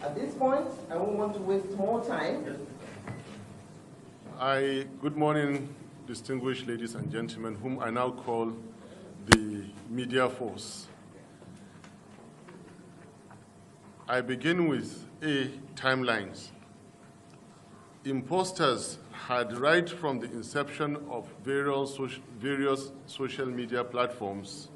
At this point, I won't want to waste more time. Good morning, distinguished ladies and gentlemen, whom I now call the media force. I begin with timelines. Imposters had, right from the inception of various social media platforms,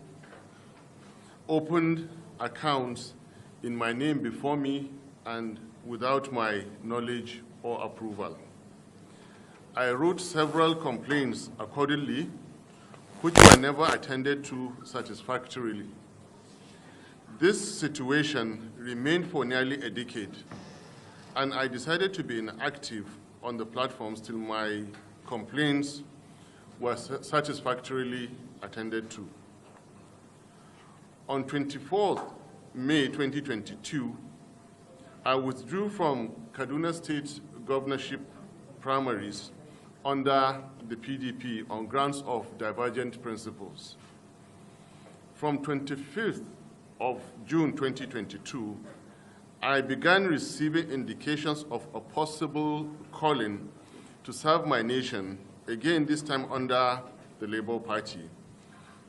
opened accounts in my name before me and without my knowledge or approval. I wrote several complaints accordingly, which were never attended to satisfactorily. This situation remained for nearly a decade, and I decided to be inactive on the platforms till my complaints were satisfactorily attended to. On 24th May 2022, I withdrew from Kaduna State governorship primaries under the PDP on grounds of divergent principles. From 25th of June 2022, I began receiving indications of a possible calling to serve my nation, again this time under the Labour Party,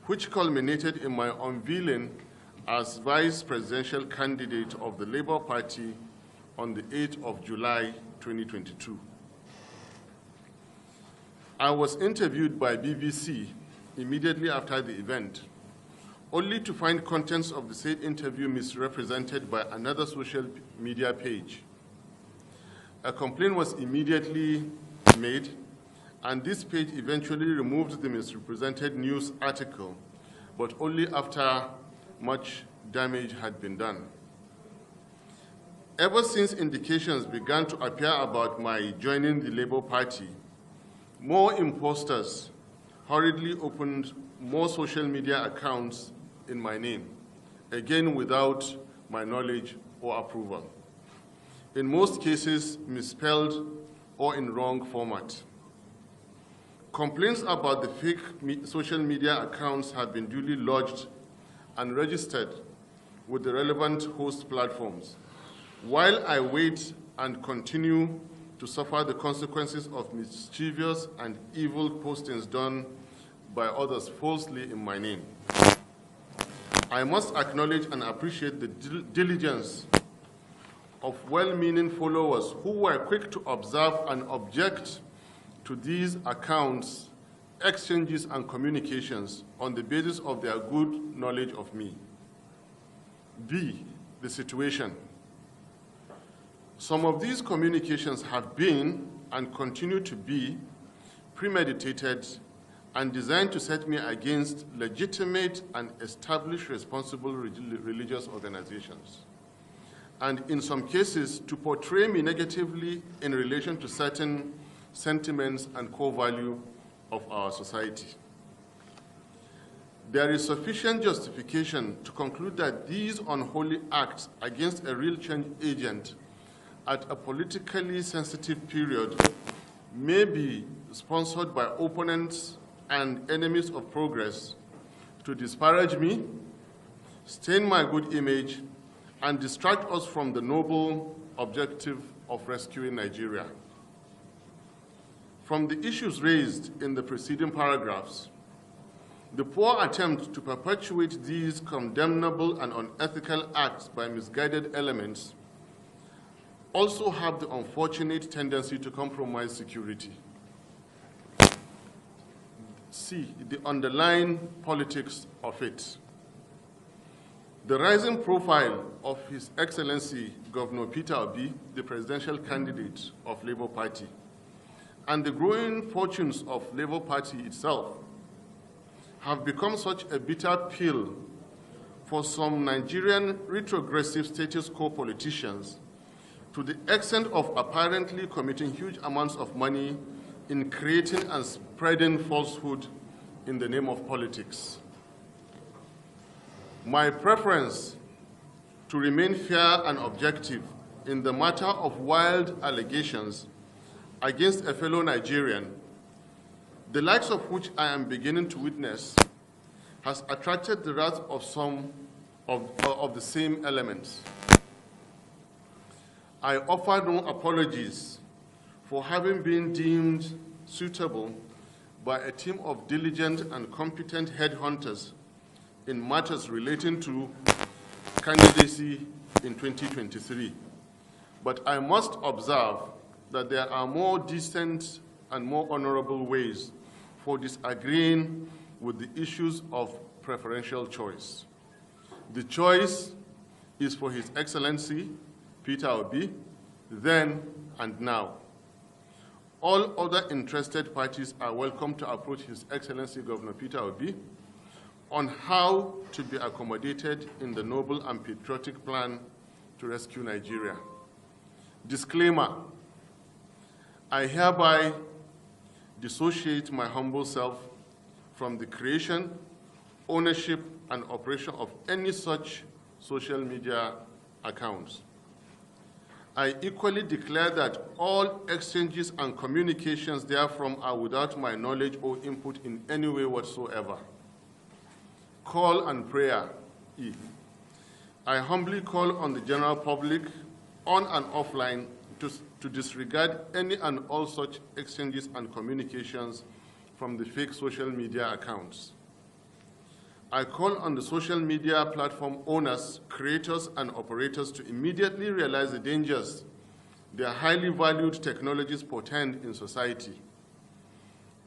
which culminated in my unveiling as vice presidential candidate of the Labour Party on the 8th of July 2022. I was interviewed by BBC immediately after the event, only to find contents of the said interview misrepresented by another social media page. A complaint was immediately made, and this page eventually removed the misrepresented news article, but only after much damage had been done. Ever since indications began to appear about my joining the Labour Party, more imposters hurriedly opened more social media accounts in my name, again without my knowledge or approval. In most cases, misspelled or in wrong format. Complaints about the fake social media accounts have been duly lodged and registered with the relevant host platforms, while I wait and continue to suffer the consequences of mischievous and evil postings done by others falsely in my name. I must acknowledge and appreciate the diligence of well-meaning followers who were quick to observe and object to these accounts, exchanges, and communications on the basis of their good knowledge of me. B, the situation. Some of these communications have been and continue to be premeditated and designed to set me against legitimate and established responsible religious organizations, and in some cases to portray me negatively in relation to certain sentiments and core value of our society. There is sufficient justification to conclude that these unholy acts against a real change agent at a politically sensitive period may be sponsored by opponents and enemies of progress to disparage me, stain my good image, and distract us from the noble objective of rescuing Nigeria. From the issues raised in the preceding paragraphs, the poor attempt to perpetuate these condemnable and unethical acts by misguided elements also have the unfortunate tendency to compromise security. C, the underlying politics of it. The rising profile of His Excellency Governor Peter Obi, the presidential candidate of Labour Party, and the growing fortunes of Labour Party itself have become such a bitter pill for some Nigerian retrogressive status quo politicians, to the extent of apparently committing huge amounts of money in creating and spreading falsehood in the name of politics. My preference to remain fair and objective in the matter of wild allegations against a fellow Nigerian, the likes of which I am beginning to witness, has attracted the wrath of some of the same elements. I offer no apologies for having been deemed suitable by a team of diligent and competent headhunters in matters relating to candidacy in 2023. But I must observe that there are more decent and more honorable ways for disagreeing with the issues of preferential choice. The choice is for His Excellency Peter Obi, then and now. All other interested parties are welcome to approach His Excellency Governor Peter Obi on how to be accommodated in the noble and patriotic plan to rescue Nigeria. Disclaimer: I hereby dissociate my humble self from the creation, ownership, and operation of any such social media accounts. I equally declare that all exchanges and communications therefrom are without my knowledge or input in any way whatsoever. Call and prayer. I humbly call on the general public, on and offline, to disregard any and all such exchanges and communications from the fake social media accounts. I call on the social media platform owners, creators, and operators to immediately realize the dangers their highly valued technologies portend in society,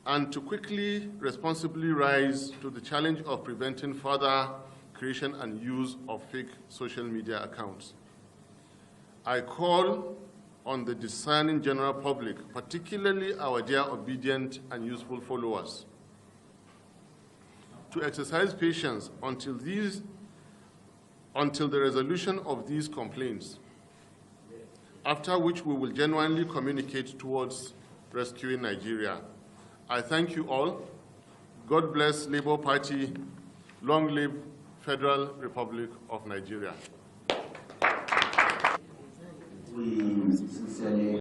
and to quickly, responsibly rise to the challenge of preventing further creation and use of fake social media accounts. I call on the discerning general public, particularly our dear obedient and useful followers, to exercise patience until the resolution of these complaints, after which we will genuinely communicate towards rescuing Nigeria. I thank you all. God bless Labour Party. Long live Federal Republic of Nigeria. We sincerely